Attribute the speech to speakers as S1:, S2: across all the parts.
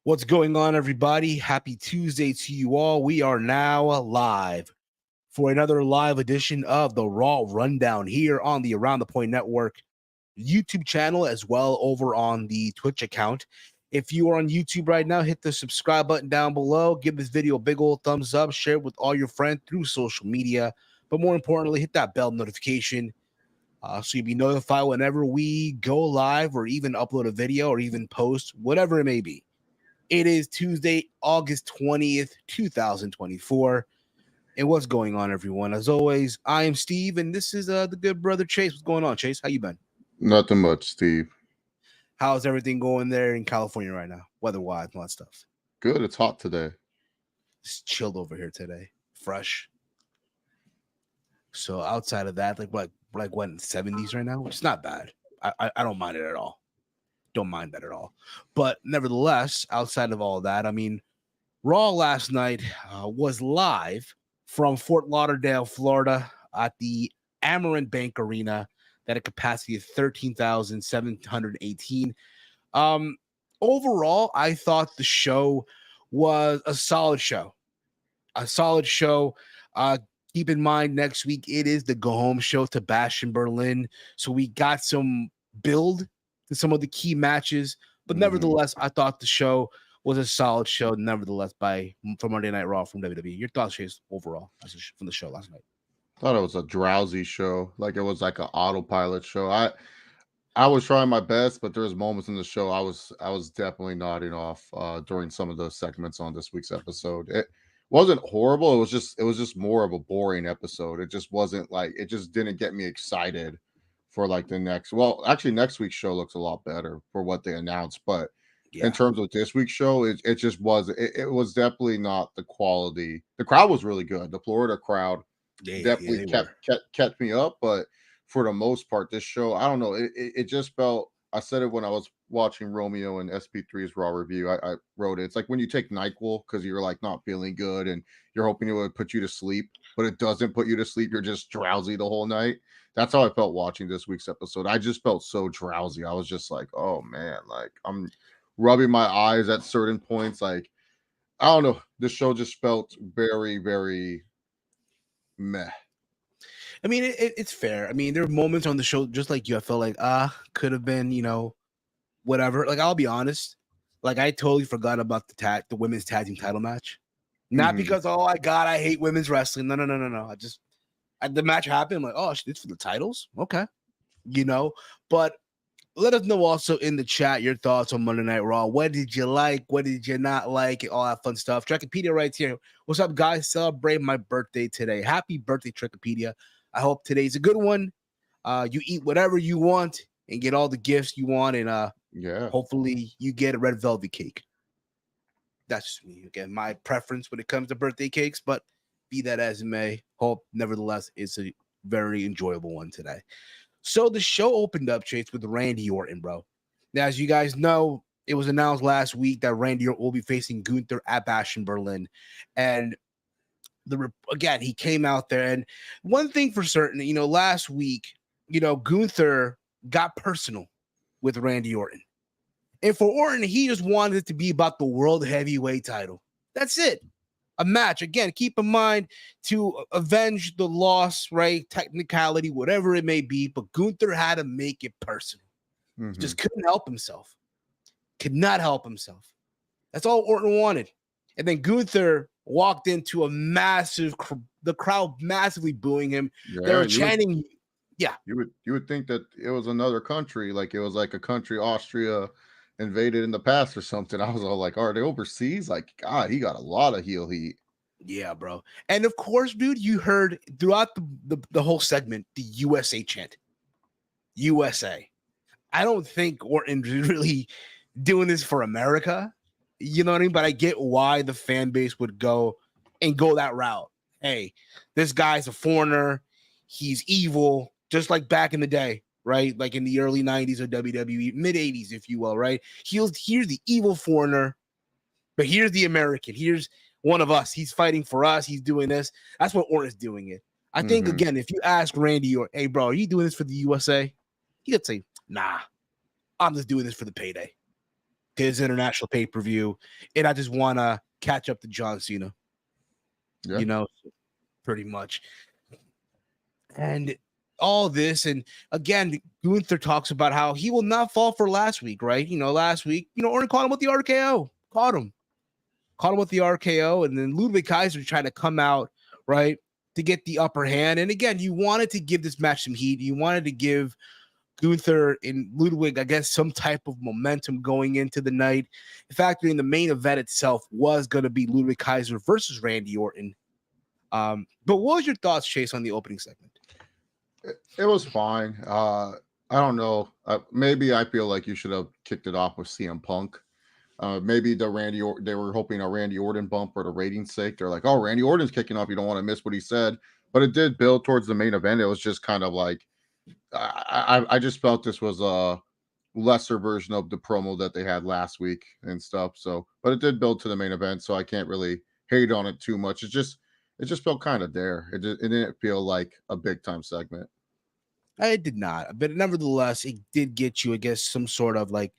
S1: What's going on, everybody? Happy Tuesday to you all. We are now live for another live edition of the Raw Rundown here on the Around the Point Network YouTube channel, as well over on the Twitch account. If you are on YouTube right now, hit the subscribe button down below. Give this video a big old thumbs up. Share it with all your friends through social media. But more importantly, hit that bell notification so you'll be notified whenever we go live or even upload a video or even post, whatever it may be. It is Tuesday, August 20th, 2024. And what's going on, everyone? As always, I am Steve, and this is the good brother Chase. What's going on, Chase? How you been?
S2: Nothing much, Steve.
S1: How's everything going there in California right now, weather-wise and all that stuff?
S2: Good. It's hot today.
S1: It's chilled over here today. Fresh. So outside of that, like what, in the 70s right now, which is not bad. I don't mind it at all. Don't mind that at all. But nevertheless, outside of all that, I mean, Raw last night was live from Fort Lauderdale, Florida at the Amerant Bank Arena that had a capacity of 13,718. Overall, I thought the show was a solid show. Keep in mind, next week it is the go-home show to Bash in Berlin. So we got some build to some of the key matches, but nevertheless, I thought the show was a solid show. Nevertheless, for Monday Night Raw from WWE. Your thoughts, Chase, overall from the show last night?
S2: I thought it was a drowsy show, like it was like an autopilot show. I was trying my best, but there was moments in the show I was definitely nodding off during some of those segments on this week's episode. It wasn't horrible. It was just more of a boring episode. It just wasn't like it just didn't get me excited for like the next. Well, actually, next week's show looks a lot better for what they announced, but. Yeah. In terms of this week's show, it just was. It was definitely not the quality. The crowd was really good. The Florida crowd definitely kept me up. But for the most part, this show, I don't know. It just felt. I said it when I was watching Romeo and SP3's Raw review. I wrote it. It's like when you take NyQuil because you're like not feeling good and you're hoping it would put you to sleep, but it doesn't put you to sleep. You're just drowsy the whole night. That's how I felt watching this week's episode. I just felt so drowsy. I was just like, oh man, like I'm rubbing my eyes at certain points. Like, I don't know. This show just felt very, very meh.
S1: I mean, it's fair. I mean, there are moments on the show, just like you, I felt like, could have been, whatever. Like, I'll be honest. Like, I totally forgot about the women's tag team title match. Not because, oh, I hate women's wrestling. No. The match happened. I'm like, oh, it's for the titles? Okay. But let us know also in the chat your thoughts on Monday Night Raw. What did you like? What did you not like? All that fun stuff. Tricopedia right here. What's up, guys? Celebrate my birthday today. Happy birthday, Tricopedia. I hope today's a good one. You eat whatever you want and get all the gifts you want. And hopefully you get a red velvet cake. That's just me. Again, my preference when it comes to birthday cakes. But be that as it may, hope nevertheless it's a very enjoyable one today. So the show opened up, Chase, with Randy Orton, bro. Now, as you guys know, it was announced last week that Randy Orton will be facing Gunther at Bash in Berlin. And again, he came out there, and one thing for certain, last week, Gunther got personal with Randy Orton. And for Orton, he just wanted it to be about the world heavyweight title. That's it. A match. Again, keep in mind to avenge the loss, right? Technicality, whatever it may be. But Gunther had to make it personal. He just couldn't help himself. Could not help himself. That's all Orton wanted. And then Gunther walked into the crowd massively booing him.
S2: Yeah,
S1: they were chanting.
S2: You would think that it was another country, like it was like a country Austria invaded in the past or something. I was all like, are they overseas? Like, God, he got a lot of heel heat.
S1: Yeah, bro. And of course, dude, you heard throughout the whole segment the USA chant. USA. I don't think Orton's really doing this for America. You know what I mean? But I get why the fan base would go that route. Hey, this guy's a foreigner. He's evil, just like back in the day, right? Like in the early 90s of WWE, mid 80s, if you will, right? Here's the evil foreigner, but here's the American. Here's one of us. He's fighting for us. He's doing this. That's what Orton's doing it. I think, again, if you ask Randy or, hey, bro, are you doing this for the USA? He could say, nah, I'm just doing this for the payday. His international pay-per-view, and I just want to catch up to John Cena. Yeah. Pretty much. And all this, and again, Gunther talks about how he will not fall for last week, right? Last week, Orton caught him with the RKO. Caught him with the RKO, and then Ludwig Kaiser tried to come out, right, to get the upper hand. And again, you wanted to give this match some heat. You wanted to give Gunther and Ludwig, I guess, some type of momentum going into the night. In fact, the main event itself was going to be Ludwig Kaiser versus Randy Orton. But what was your thoughts, Chase, on the opening segment?
S2: It was fine. I don't know. Maybe I feel like you should have kicked it off with CM Punk. Maybe they were hoping a Randy Orton bump for the ratings sake. They're like, oh, Randy Orton's kicking off. You don't want to miss what he said. But it did build towards the main event. It was just kind of like, I just felt this was a lesser version of the promo that they had last week and stuff. So, but it did build to the main event, so I can't really hate on it too much. It just felt kind of there. It didn't feel like a big time segment.
S1: It did not, but nevertheless, it did get you, I guess, some sort of like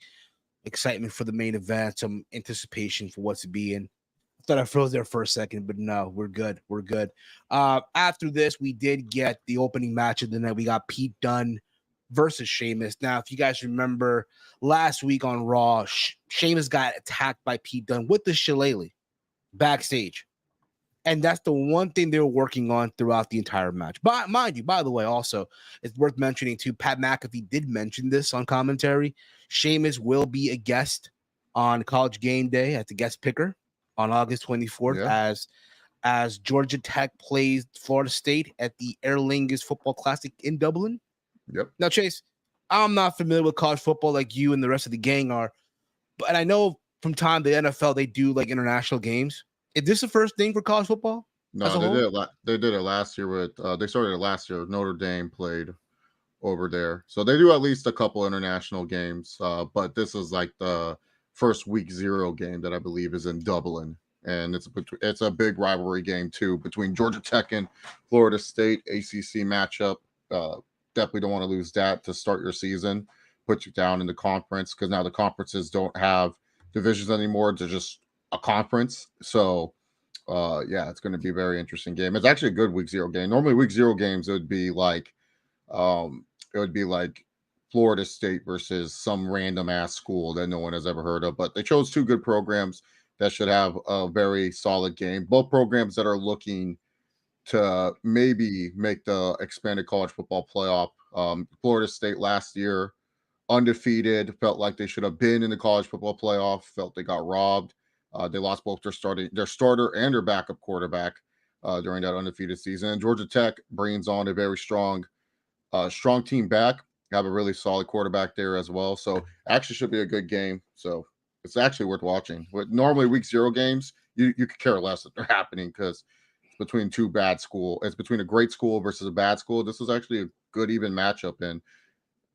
S1: excitement for the main event, some anticipation for what's to be. And I thought I froze there for a second, but no, we're good. We're good. After this, we did get the opening match of the night. We got Pete Dunne versus Sheamus. Now, if you guys remember last week on Raw, Sheamus got attacked by Pete Dunne with the shillelagh backstage. And that's the one thing they were working on throughout the entire match. But mind you, by the way, also, it's worth mentioning too, Pat McAfee did mention this on commentary. Sheamus will be a guest on College Game Day as a guest picker on August 24th as Georgia Tech plays Florida State at the Aer Lingus Football Classic in Dublin.
S2: Yep.
S1: Now, Chase, I'm not familiar with college football like you and the rest of the gang are, but I know from time the NFL, they do like international games. Is this the first thing for college football?
S2: No, they did it last year with they started it last year. Notre Dame played over there, so they do at least a couple international games. But this is like the first week 0 game that I believe is in Dublin, and it's a big rivalry game too between Georgia Tech and Florida State. ACC matchup. Definitely don't want to lose that to start your season. Put you down in the conference because now the conferences don't have divisions anymore. They're just a conference. So yeah, it's going to be a very interesting game. It's actually a good week 0 game. Normally week 0 games it would be like Florida State versus some random ass school that no one has ever heard of, but they chose 2 good programs that should have a very solid game. Both programs that are looking to maybe make the expanded college football playoff. Florida State last year undefeated, felt like they should have been in the college football playoff, felt they got robbed. They lost both their starter and their backup quarterback during that undefeated season. And Georgia Tech brings on a very strong team back. Have a really solid quarterback there as well. So actually should be a good game. So it's actually worth watching. With normally week 0 games, you could care less that they're happening because it's between 2 bad schools. It's between a great school versus a bad school. This is actually a good even matchup, and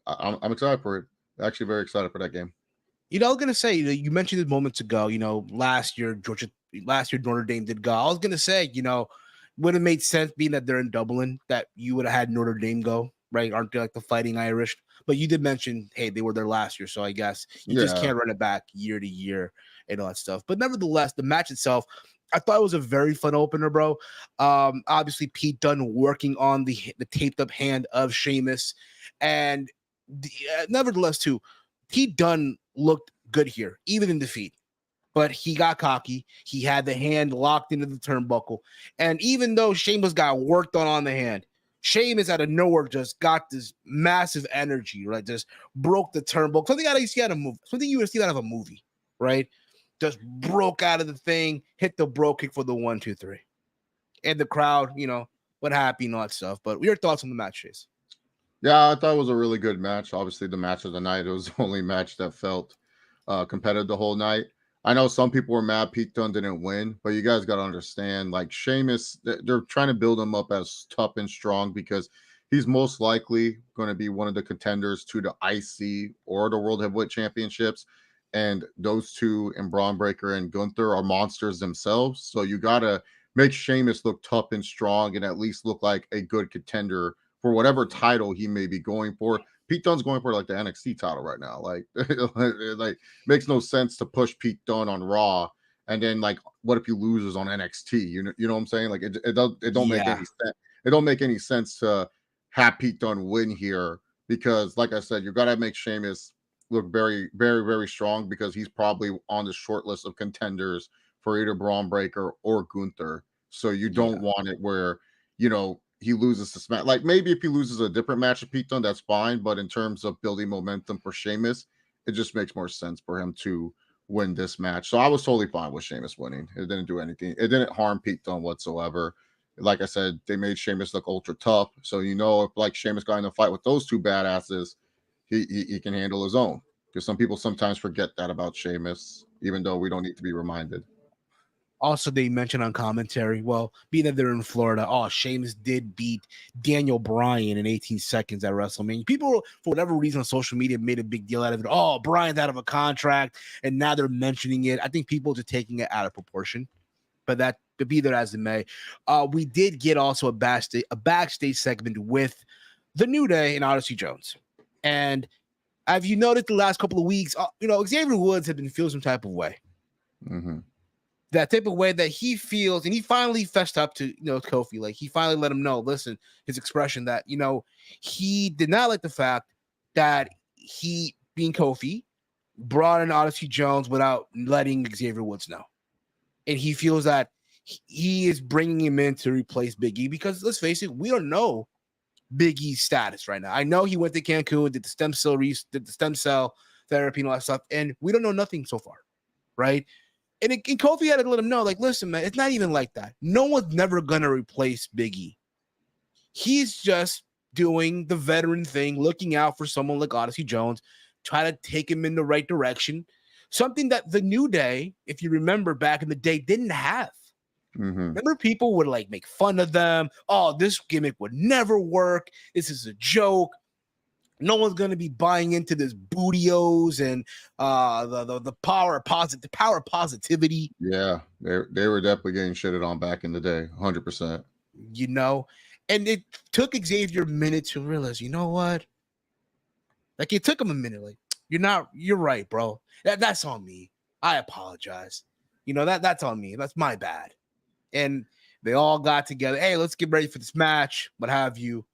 S2: I'm excited for it. Actually very excited for that game.
S1: I was going to say, you mentioned it moments ago, last year Notre Dame did go. I was going to say, would have made sense being that they're in Dublin that you would have had Notre Dame go, right? Aren't they like the Fighting Irish? But you did mention, hey, they were there last year, so I guess you just can't run it back year to year and all that stuff. But nevertheless, the match itself, I thought it was a very fun opener, bro. Obviously, Pete Dunne working on the taped up hand of Sheamus, and nevertheless, too, Pete Dunne looked good here, even in defeat. But he got cocky. He had the hand locked into the turnbuckle. And even though Sheamus got worked on the hand, Sheamus out of nowhere just got this massive energy, right? Just broke the turnbuckle. Something you see out of a movie. Something you would see out of a movie, right? Just broke out of the thing, hit the bro kick for the 1, 2, 3. And the crowd, what happened and all that stuff. But your thoughts on the match, Chase?
S2: Yeah, I thought it was a really good match. Obviously, the match of the night. It was the only match that felt competitive the whole night. I know some people were mad Pete Dunne didn't win, but you guys got to understand, like Sheamus, they're trying to build him up as tough and strong because he's most likely going to be one of the contenders to the IC or the World Heavyweight Championships. And those two, and Braun Breaker and Gunther, are monsters themselves. So you got to make Sheamus look tough and strong and at least look like a good contender for whatever title he may be going for. Pete Dunne's going for like the NXT title right now. Like makes no sense to push Pete Dunne on Raw, and then like, what if he loses on NXT? You know what I'm saying? Like it don't make any sense. It don't make any sense to have Pete Dunne win here because, like I said, you got to make Sheamus look very, very, very strong because he's probably on the short list of contenders for either Braun Breaker or Gunther. So you don't want it where he loses to Smack. Like maybe if he loses a different match to Pete Dunne, that's fine. But in terms of building momentum for Sheamus, it just makes more sense for him to win this match. So I was totally fine with Sheamus winning. It didn't do anything. It didn't harm Pete Dunne whatsoever. Like I said, they made Sheamus look ultra tough. So if like Sheamus got in a fight with those two badasses, he can handle his own. Because some people sometimes forget that about Sheamus, even though we don't need to be reminded.
S1: Also, they mentioned on commentary, well, being that they're in Florida, Sheamus did beat Daniel Bryan in 18 seconds at WrestleMania. People, for whatever reason, on social media made a big deal out of it. Oh, Bryan's out of a contract, and now they're mentioning it. I think people are just taking it out of proportion, but be there as it may. We did get also a backstage segment with the New Day and Odyssey Jones. And have you noticed the last couple of weeks, Xavier Woods had been feeling some type of way.
S2: Mm-hmm.
S1: That type of way that he feels, and he finally fessed up to Kofi. Like he finally let him know, listen, his expression that he did not like the fact that he, being Kofi, brought in Odyssey Jones without letting Xavier Woods know, and he feels that he is bringing him in to replace Big E because let's face it, we don't know Big E's status right now. I know he went to Cancun, did the stem cell therapy and all that stuff, and we don't know nothing so far, right? And Kofi had to let him know, like, listen, man, it's not even like that. No one's never going to replace Big E. He's just doing the veteran thing, looking out for someone like Odyssey Jones, try to take him in the right direction. Something that the New Day, if you remember back in the day, didn't have.
S2: Mm-hmm.
S1: Remember, people would like make fun of them. Oh, this gimmick would never work. This is a joke. No one's going to be buying into this bootios and the power of positivity.
S2: Yeah, they were definitely getting shitted on back in the day, 100%.
S1: And it took Xavier a minute to realize, you know what? Like it took him a minute. Like you're right, bro. That's on me. I apologize. That's on me. That's my bad. And they all got together. Hey, let's get ready for this match. What have you?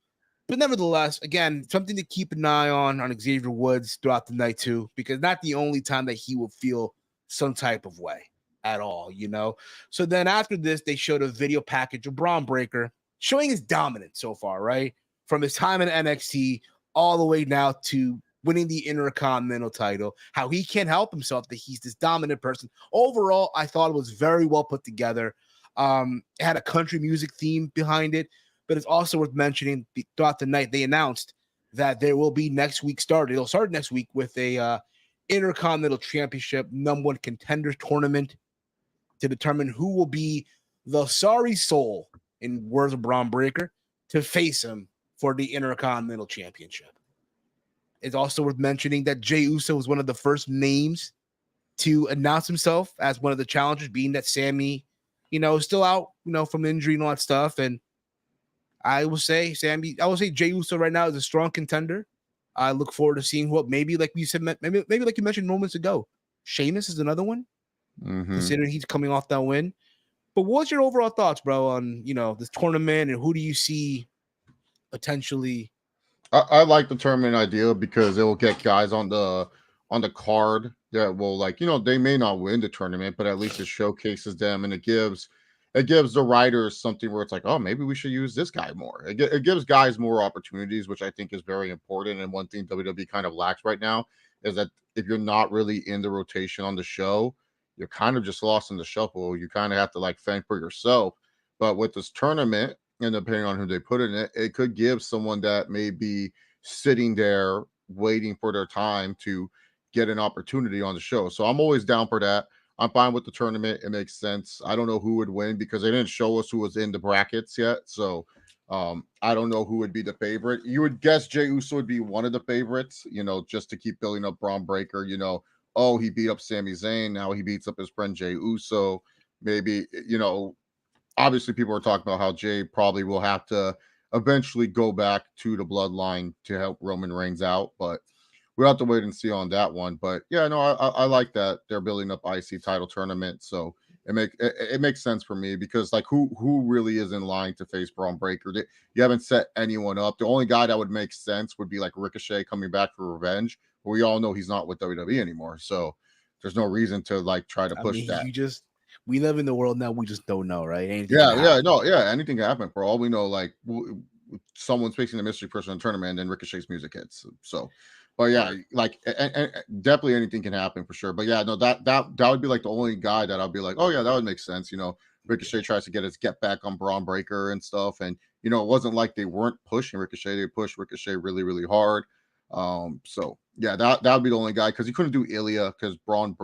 S1: But nevertheless, again, something to keep an eye on Xavier Woods throughout the night too, because not the only time that he will feel some type of way at all, So then after this, they showed a video package of Braun Breaker showing his dominance so far, right? From his time in NXT all the way now to winning the Intercontinental title, how he can't help himself that he's this dominant person. Overall, I thought it was very well put together. It had a country music theme behind it. But it's also worth mentioning throughout the night, they announced that there will be next week started. It'll start next week with a Intercontinental Championship #1 contenders tournament to determine who will be the sorry soul, in words of Braun Breaker, to face him for the Intercontinental Championship. It's also worth mentioning that Jey Uso was one of the first names to announce himself as one of the challengers, being that Sami still out, from injury and all that stuff. And I will say Jey Uso right now is a strong contender. I look forward to seeing what maybe like we said, maybe like you mentioned moments ago. Sheamus is another one, considering he's coming off that win. But what's your overall thoughts, bro, on this tournament, and who do you see potentially?
S2: I like the tournament idea because it will get guys on the card that will, like, they may not win the tournament, but at least it showcases them, and it gives the writers something where it's like, oh, maybe we should use this guy more. It gives guys more opportunities, which I think is very important. And one thing WWE kind of lacks right now is that if you're not really in the rotation on the show, you're kind of just lost in the shuffle. You kind of have to like fend for yourself. But with this tournament, and depending on who they put in it, it could give someone that may be sitting there waiting for their time to get an opportunity on the show. So I'm always down for that. I'm fine with the tournament. It makes sense. I don't know who would win because they didn't show us who was in the brackets yet. So I don't know who would be the favorite. You would guess Jey Uso would be one of the favorites, just to keep building up Braun Breaker. Oh, he beat up Sami Zayn. Now he beats up his friend Jey Uso. Maybe, obviously people are talking about how Jay probably will have to eventually go back to the bloodline to help Roman Reigns out, but we'll have to wait and see on that one. But yeah, no, I like that they're building up IC title tournament, so it makes sense for me because like who really is in line to face Braun Breaker? You haven't set anyone up. The only guy that would make sense would be like Ricochet coming back for revenge, but we all know he's not with WWE anymore, so there's no reason to like try to push that.
S1: We live in the world now. We just don't know, right?
S2: Anything can happen. For all we know, like someone's facing a mystery person in a tournament, and then Ricochet's music hits. So, but yeah, like and definitely anything can happen for sure. But yeah, no, that would be like the only guy that I'll be like, oh yeah, that would make sense. Ricochet tries to get back on Braun Breaker and stuff, and it wasn't like they weren't pushing Ricochet; they pushed Ricochet really, really hard. So yeah, that would be the only guy because you couldn't do Ilya because Braun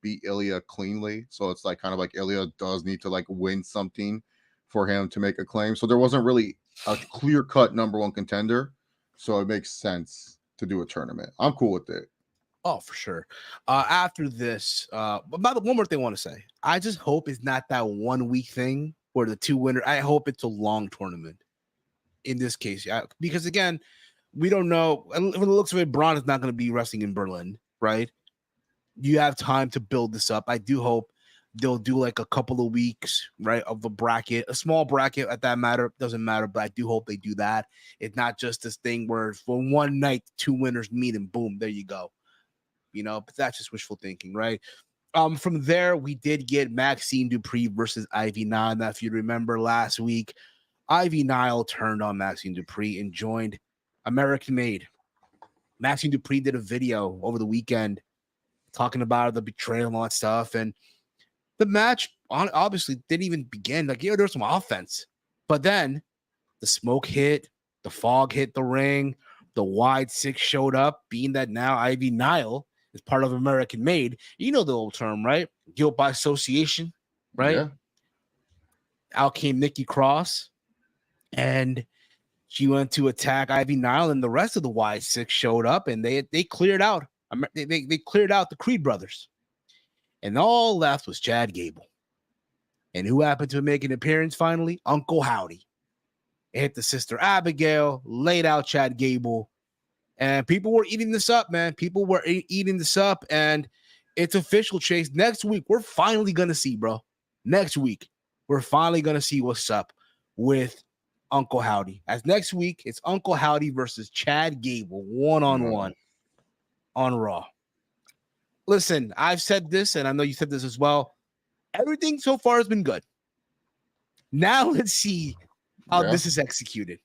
S2: beat Ilya cleanly. So it's like kind of like Ilya does need to like win something for him to make a claim. So there wasn't really a clear cut number one contender. So it makes sense to do a tournament. I'm cool with it.
S1: Oh, for sure. After this, but by the one more thing I want to say, I just hope it's not that 1 week thing where the two winners. I hope it's a long tournament. In this case, because again, we don't know. From the looks of it, Braun is not going to be wrestling in Berlin, right? You have time to build this up. I do hope they'll do like a couple of weeks, right, of a bracket, a small bracket at that matter. Doesn't matter, but I do hope they do that. It's not just this thing where for one night, two winners meet and boom, there you go. But that's just wishful thinking, right? From there, we did get Maxine Dupree versus Ivy Nile. Now, if you remember last week, Ivy Nile turned on Maxine Dupree and joined American Made. Maxine Dupree did a video over the weekend talking about the betrayal and all that stuff. And the match obviously didn't even begin. Like, there was some offense. But then the smoke hit, the fog hit the ring, the wide six showed up, being that now Ivy Nile is part of American Made. You know the old term, right? Guilt by association, right?
S2: Yeah.
S1: Out came Nikki Cross, and she went to attack Ivy Nile, and the rest of the Y6 showed up, and they cleared out. They cleared out the Creed brothers, and all left was Chad Gable. And who happened to make an appearance finally? Uncle Howdy. It hit the sister Abigail, laid out Chad Gable, and people were eating this up, man. People were eating this up, and it's official, Chase. Next week, we're finally gonna see, bro. Next week, we're finally gonna see what's up with Uncle Howdy. As next week, it's Uncle Howdy versus Chad Gable, one-on-one on Raw. Listen, I've said this, and I know you said this as well. Everything so far has been good. Now let's see how this is executed.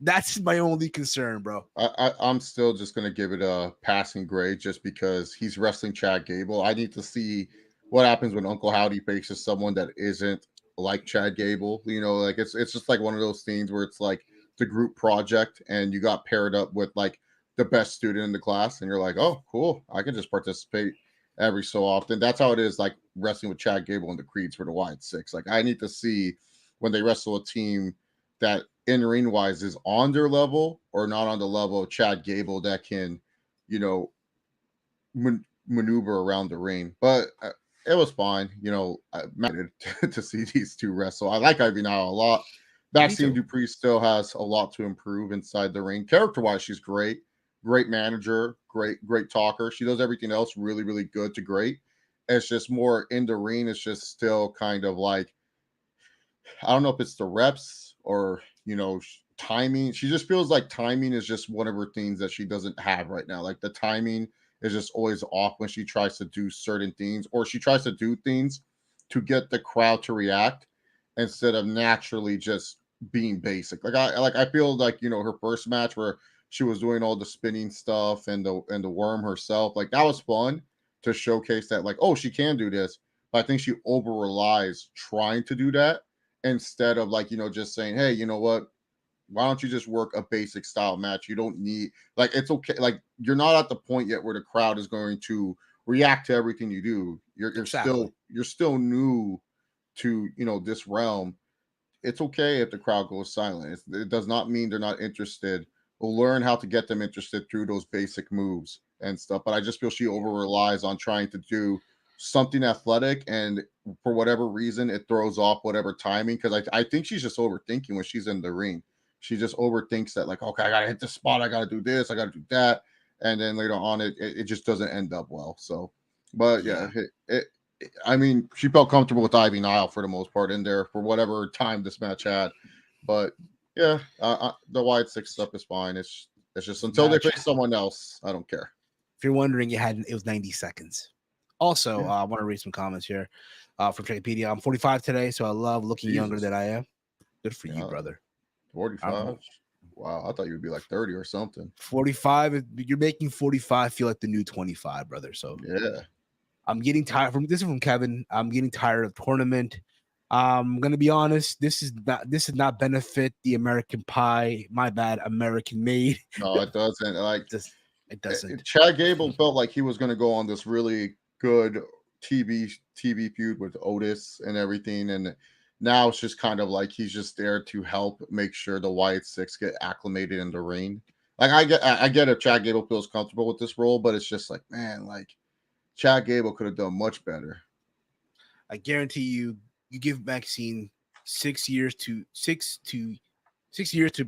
S1: That's my only concern, bro.
S2: I'm still just going to give it a passing grade just because he's wrestling Chad Gable. I need to see what happens when Uncle Howdy faces someone that isn't like Chad Gable. Like it's just like one of those things where it's like the group project and you got paired up with like the best student in the class and you're like, oh, cool. I can just participate every so often. That's how it is like wrestling with Chad Gable and the Creeds for the Wide Six. Like I need to see when they wrestle a team that in-ring wise is on their level or not on the level of Chad Gable that can, maneuver around the ring. But it was fine. You know, I'm excited to see these two wrestle. I like Ivy Nile a lot.
S1: Me
S2: Maxine
S1: too.
S2: Dupree still has a lot to improve inside the ring. Character wise, she's great. Great manager, great talker. She does everything else really, really good to great. It's just more in the ring. It's just still kind of like, I don't know if it's the reps or, timing. She just feels like timing is just one of her things that she doesn't have right now. Like the timing is just always off when she tries to do certain things, or she tries to do things to get the crowd to react instead of naturally just being basic. I feel like, her first match where she was doing all the spinning stuff and the worm herself, like that was fun to showcase that, like, oh, she can do this. But I think she over relies trying to do that instead of, like, just saying, hey, you know what, why don't you just work a basic style match? You don't need, like, it's okay. Like, you're not at the point yet where the crowd is going to react to everything you do. You're
S1: Exactly.
S2: still new to, this realm. It's okay if the crowd goes silent. It does not mean they're not interested. We'll learn how to get them interested through those basic moves and stuff. But I just feel she over relies on trying to do something athletic, and for whatever reason, it throws off whatever timing. Because I think she's just overthinking when she's in the ring. She just overthinks that, like, okay, I gotta hit the spot, I gotta do this, I gotta do that, and then later on, it just doesn't end up well. So, but yeah,
S1: Yeah.
S2: I mean, she felt comfortable with Ivy Nile for the most part in there for whatever time this match had. But yeah, the wide six stuff is fine. It's just
S1: This
S2: until they
S1: match,
S2: face someone else, I don't care.
S1: if you're wondering, it was 90 seconds. Also,
S2: Yeah,
S1: I want to read some comments here from Wikipedia. I'm 45 today, so I love looking younger
S2: Jesus,
S1: than I am. Good for you,
S2: yeah,
S1: brother. I'm
S2: 45. Wow, I thought you would be like 30 or something.
S1: 45. You're making 45 feel like the new 25, brother. So
S2: Yeah,
S1: I'm getting tired. This is from Kevin. I'm getting tired of tournament. I'm gonna be honest. This does not benefit the American pie. My bad, American made.
S2: no, it doesn't. Like,
S1: Just it doesn't.
S2: Chad Gable felt like he was going to go on this really good TV feud with Otis and everything, and now it's just kind of like he's just there to help make sure the Wyatt Six get acclimated in the ring. Like, I get if Chad Gable feels comfortable with this role, but it's just like, man, like Chad Gable could have done much better.
S1: I guarantee you, you give Maxine 6 years to 6 years to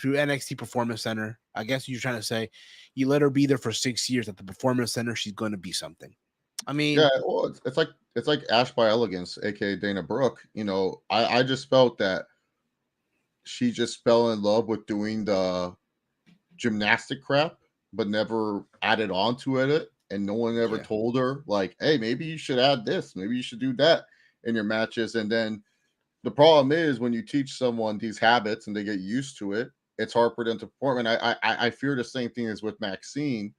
S1: NXT Performance Center. I guess you're trying to say you let her be there for 6 years at the Performance Center. She's going to be something. I
S2: Yeah,
S1: mean,
S2: well, it's like Ash by Elegance, aka Dana Brooke. I just felt that she just fell in love with doing the gymnastic crap, but never added on to it. And no one ever
S1: yeah,
S2: told her, like, hey, maybe you should add this, maybe you should do that in your matches. And then the problem is when you teach someone these habits and they get used to it, it's hard for them to perform. And I fear the same thing as with Maxine,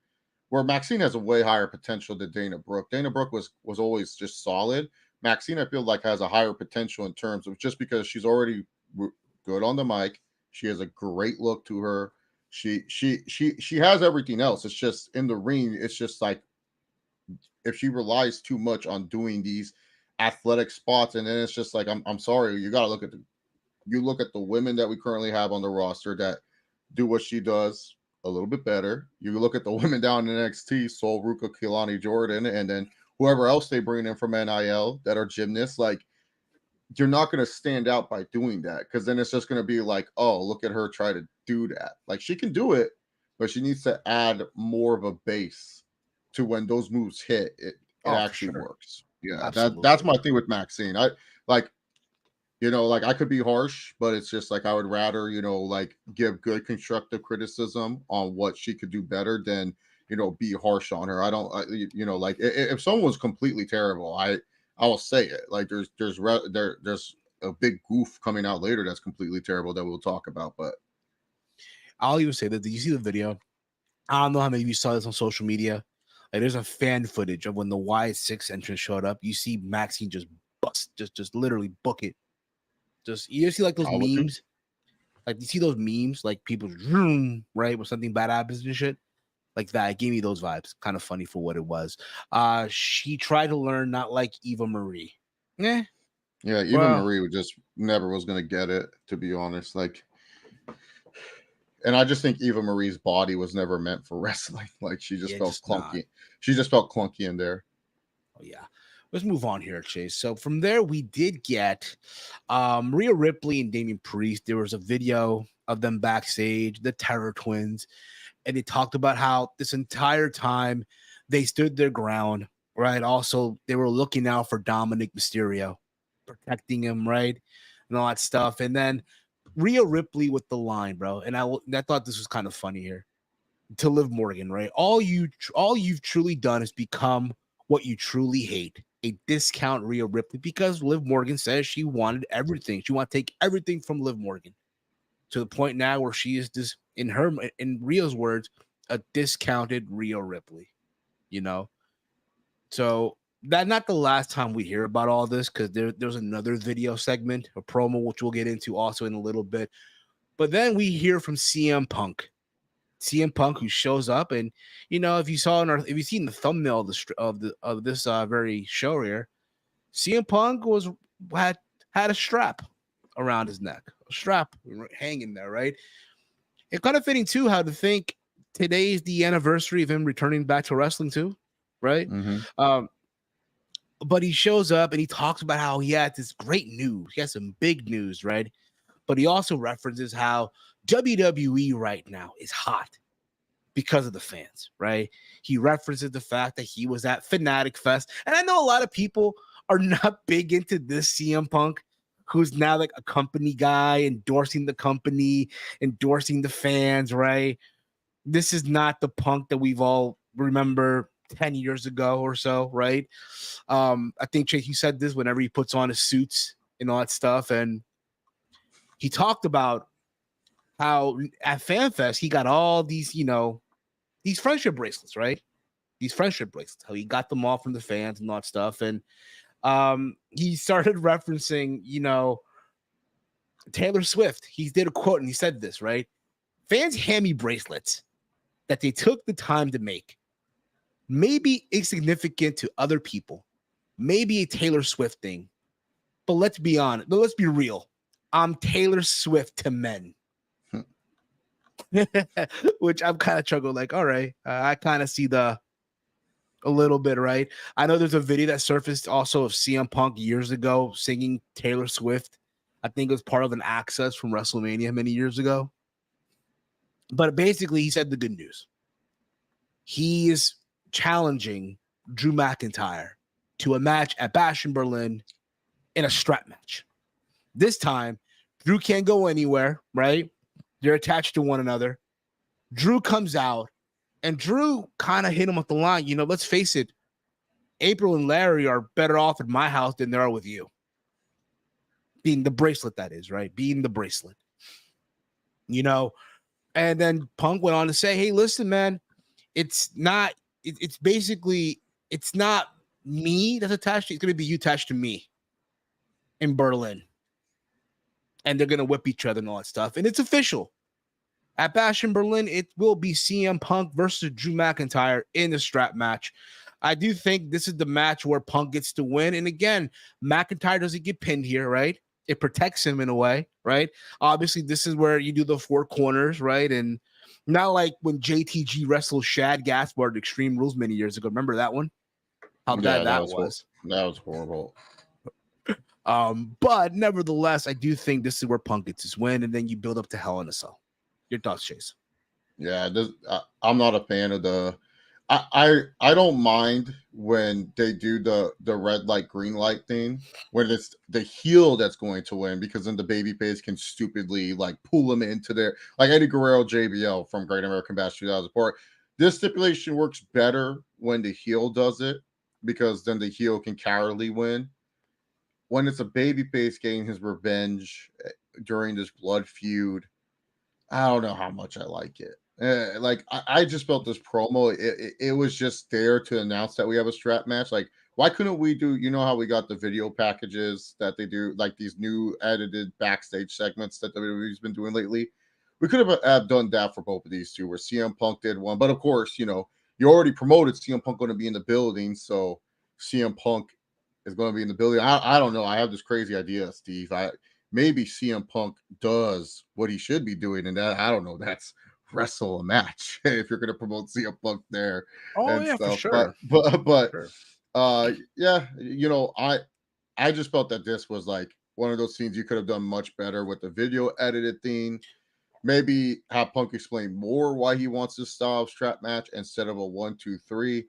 S2: where Maxine has a way higher potential than Dana Brooke. Dana Brooke was always just solid. Maxine, I feel like, has a higher potential in terms of just because she's already good on the mic. She has a great look to her. She has everything else. It's just in the ring. It's just like if she relies too much on doing these athletic spots, and then it's just like I'm sorry, you got to look at the women that we currently have on the roster that do what she does a little bit better. You look at the women down in NXT, Sol Ruka, Kehlani Jordan, and then whoever else they bring in from NIL that are gymnasts. Like, you're not going to stand out by doing that, because then it's just going to be like, oh, look at her try to do that. Like, she can do it, but she needs to add more of a base to when those moves hit. It
S1: oh for
S2: actually
S1: sure,
S2: works. Yeah, that's
S1: absolutely.
S2: my thing with Maxine. I like like I could be harsh, but it's just like I would rather, like give good constructive criticism on what she could do better than, be harsh on her. I don't, like if someone was completely terrible, I will say it. Like there's a big goof coming out later that's completely terrible that we'll talk about. But
S1: I'll even say that. Did you see the video? I don't know how many of you saw this on social media. Like, there's a fan footage of when the Y6 entrance showed up. You see Maxine just just literally book it. Just you see like those
S2: how would you?
S1: memes. Like you see those memes, like people vroom, right when something bad happens and shit. Like that. It gave me those vibes. Kind of funny for what it was. She tried to learn not like Eva Marie. Yeah.
S2: Yeah, even
S1: Well,
S2: Marie would just never was gonna get it, to be honest. Like, and I just think Eva Marie's body was never meant for wrestling. Like, she just
S1: yeah,
S2: felt
S1: just not.
S2: clunky. She just felt clunky in there.
S1: Oh yeah. let's move on here, Chase. So from there, we did get Rhea Ripley and Damian Priest. There was a video of them backstage, the Terror Twins, and they talked about how this entire time they stood their ground, right? Also, they were looking out for Dominic Mysterio, protecting him, right? And all that stuff. And then Rhea Ripley with the line, bro. And I thought this was kind of funny here to Liv Morgan, right? All you've truly done is become what you truly hate. A discount Rhea Ripley, because Liv Morgan says she wanted everything. She wanted to take everything from Liv Morgan to the point now where she is just in Rhea's words, a discounted Rhea Ripley, you know. So that not the last time we hear about all this, because there's another video segment, a promo, which we'll get into also in a little bit. But then we hear from CM Punk. CM Punk, who shows up, and if you've seen the thumbnail of this very show here, CM Punk had a strap around his neck, a strap hanging there, right? It's kind of fitting too how to think today's the anniversary of him returning back to wrestling too, right?
S2: Mm-hmm.
S1: But he shows up and he talks about how he had this great news. He has some big news, right? But he also references how WWE right now is hot because of the fans, right? He references the fact that he was at Fanatic Fest. And I know a lot of people are not big into this CM Punk, who's now like a company guy, endorsing the company, endorsing the fans, right? This is not the Punk that we've all remember 10 years ago or so, right? I think, Chase, you said this whenever he puts on his suits and all that stuff. And he talked about how at FanFest he got all these, these friendship bracelets, right? These friendship bracelets, how he got them all from the fans and all that stuff. And he started referencing, Taylor Swift. He did a quote and he said this, right? Fans hand me bracelets that they took the time to make. Maybe insignificant to other people, maybe a Taylor Swift thing. But let's be honest, let's be real. I'm Taylor Swift to men. Which I'm kind of chuckling, like, all right, I kind of see a little bit, right? I know there's a video that surfaced also of CM Punk years ago singing Taylor Swift. I think it was part of an access from WrestleMania many years ago. But basically, he said the good news. He is challenging Drew McIntyre to a match at Bash in Berlin in a strap match. This time, Drew can't go anywhere, right? They're attached to one another. Drew comes out, and Drew kind of hit him with the line. Let's face it, April and Larry are better off at my house than they are with you. Being the bracelet, that is, right? Being the bracelet. And then Punk went on to say, hey, listen, man, it's not me that's attached to you. It's going to be you attached to me in Berlin. And they're going to whip each other and all that stuff. And it's official. At Bash in Berlin, it will be CM Punk versus Drew McIntyre in the strap match. I do think this is the match where Punk gets to win. And again, McIntyre doesn't get pinned here, right? It protects him in a way, right? Obviously, this is where you do the four corners, right? And not like when JTG wrestled Shad Gaspard at Extreme Rules many years ago. Remember that one? How bad that was.
S2: That was horrible.
S1: But nevertheless, I do think this is where Punk gets his win, and then you build up to Hell in a Cell. Your thoughts, Chase?
S2: Yeah, I'm not a fan of the. I don't mind when they do the red light green light thing when it's the heel that's going to win, because then the babyface can stupidly like pull them into their, like Eddie Guerrero JBL from Great American Bash 2004. This stipulation works better when the heel does it, because then the heel can cowardly win. When it's a babyface getting his revenge during this blood feud, I don't know how much I like it. I just felt this promo, it was just there to announce that we have a strap match. Like, why couldn't we do, how we got the video packages that they do, like these new edited backstage segments that WWE's been doing lately? We could have done that for both of these two, where CM Punk did one. But of course, you already promoted CM Punk going to be in the building, so CM Punk is going to be in the building. I don't know. I have this crazy idea, Steve. Maybe CM Punk does what he should be doing, and that, I don't know, that's wrestle a match if you're going to promote CM Punk there and stuff.
S1: For sure.
S2: But
S1: Sure.
S2: Yeah, I just felt that this was like one of those scenes you could have done much better with the video edited thing. Maybe have Punk explain more why he wants this style of strap match instead of a 1, 2, 3.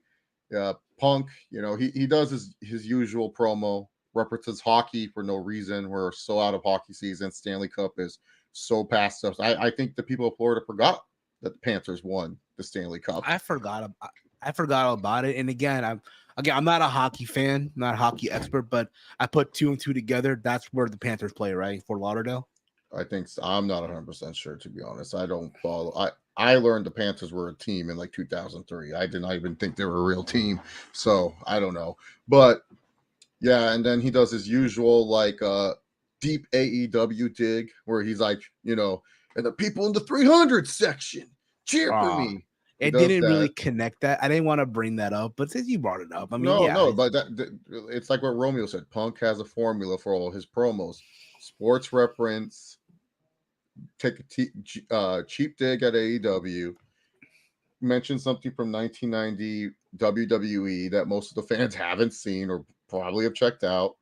S2: Punk, he does his usual promo, references hockey for no reason. We're so out of hockey season. Stanley Cup is so past us. I think the people of Florida forgot that the Panthers won the Stanley Cup.
S1: I forgot about it. And again, I'm not a hockey fan, not a hockey expert, but I put 2 and 2 together. That's where the Panthers play, right? Fort Lauderdale.
S2: I think so. I'm not 100% sure, to be honest. I don't follow. I learned the Panthers were a team in like 2003. I did not even think they were a real team. So I don't know. But yeah, and then he does his usual like deep AEW dig where he's like, and the people in the 300 section cheer for me. He
S1: It
S2: does
S1: didn't really
S2: that.
S1: connect that. I didn't want to bring that up, but since you brought it up, I mean,
S2: No,
S1: yeah,
S2: no, but it's like what Romeo said. Punk has a formula for all his promos. Sports reference, take a cheap dig at AEW, mention something from 1990 WWE that most of the fans haven't seen or probably have checked out,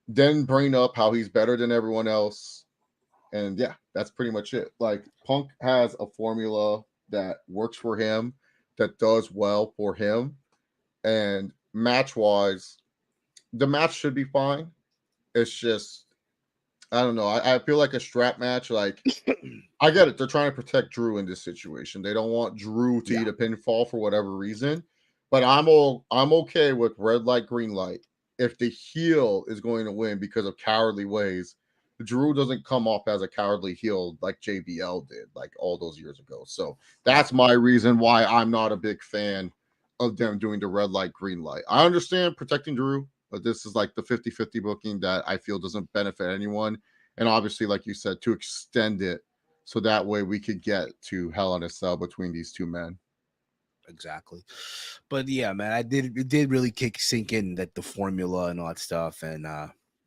S2: then bring up how he's better than everyone else. And yeah, that's pretty much it. Like Punk has a formula that works for him, that does well for him. And match wise, the match should be fine. It's just, I don't know. I feel like a strap match, like I get it. They're trying to protect Drew in this situation. They don't want Drew to
S1: yeah.
S2: eat a pinfall for whatever reason. But I'm okay with red light, green light. If the heel is going to win because of cowardly ways, Drew doesn't come off as a cowardly heel like JBL did, like all those years ago. So that's my reason why I'm not a big fan of them doing the red light, green light. I understand protecting Drew, but this is like the 50-50 booking that I feel doesn't benefit anyone. And obviously, like you said, to extend it so that way we could get to Hell in a Cell between these two men.
S1: Exactly. But yeah, man, it did really sink in that the formula and all that stuff. And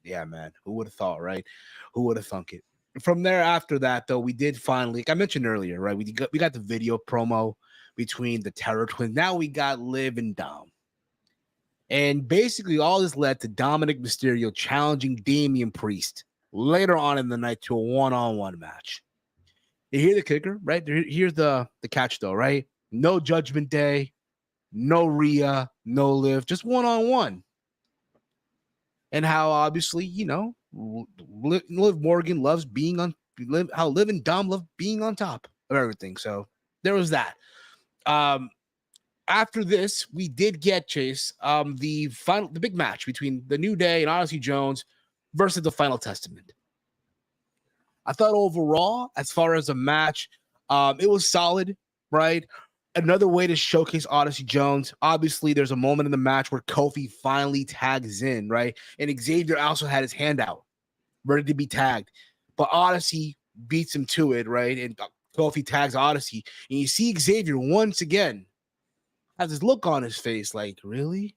S1: yeah, man, who would have thought, right? Who would have thunk it? From there, after that, though, we did finally, like I mentioned earlier, right? We got the video promo between the Terror Twins. Now we got Liv and Dom. And basically all this led to Dominic Mysterio challenging Damian Priest later on in the night to a one-on-one match. You hear the kicker, right? Here's the catch, though, right? No Judgment Day, no Rhea, no Liv, just one-on-one. And how obviously, Liv Morgan loves being on how Liv and Dom love being on top of everything. So there was that. After this, we did get Chase the big match between the New Day and Odyssey Jones versus the Final Testament. I thought overall, as far as a match, it was solid, right? Another way to showcase Odyssey Jones. Obviously, there's a moment in the match where Kofi finally tags in, right? And Xavier also had his hand out, ready to be tagged. But Odyssey beats him to it, right? And Kofi tags Odyssey. And you see Xavier once again has this look on his face like, really?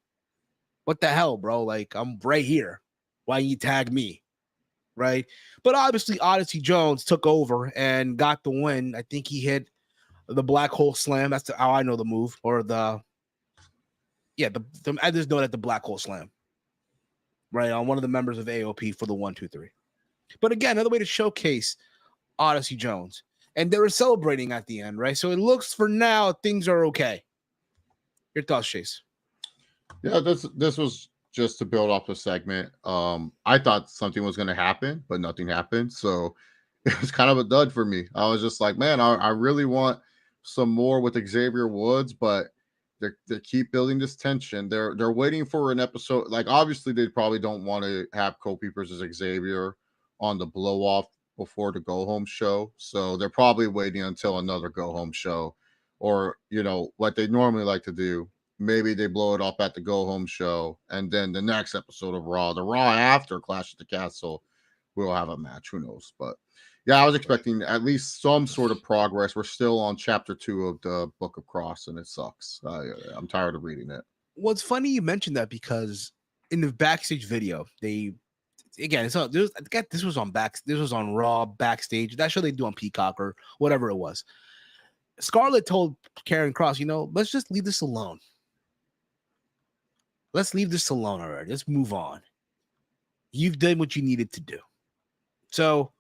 S1: What the hell, bro? Like, I'm right here. Why you tag me? Right? But obviously, Odyssey Jones took over and got the win. I think he hit the black hole slam. That's how I know the move. Or I just know that the black hole slam. Right? On one of the members of AOP for the 1, 2, 3. But again, another way to showcase Odyssey Jones. And they were celebrating at the end, right? So it looks for now things are okay. Your thoughts, Chase?
S2: Yeah, this was just to build off the segment. I thought something was going to happen, but nothing happened. So it was kind of a dud for me. I was just like, man, I really want some more with Xavier Woods, but they keep building this tension. They're waiting for an episode. Like obviously, they probably don't want to have Kofi versus Xavier on the blow off before the go home show. So they're probably waiting until another go home show, or what they normally like to do. Maybe they blow it up at the go home show, and then the next episode of Raw, the Raw after Clash at the Castle, we'll have a match. Who knows? But yeah, I was expecting at least some sort of progress. We're still on chapter 2 of the Book of Cross, and it sucks. I'm tired of reading it.
S1: Well, it's funny you mentioned that because in the backstage video, this was on Raw backstage. That show they do on Peacock or whatever it was. Scarlett told Karen Cross, let's just leave this alone. let's leave this alone already. Let's move on. You've done what you needed to do. So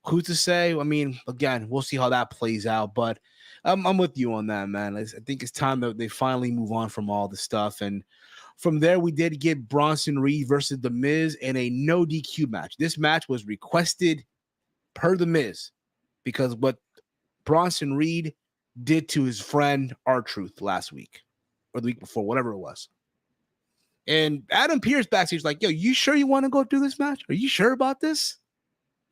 S1: who's to say? I mean, again, we'll see how that plays out. But I'm with you on that, man. I think it's time that they finally move on from all the stuff. And from there, we did get Bronson Reed versus The Miz in a no DQ match. This match was requested per The Miz because what Bronson Reed did to his friend R-Truth last week or the week before, whatever it was. And Adam Pearce backstage like, yo, you sure you want to go through this match? Are you sure about this?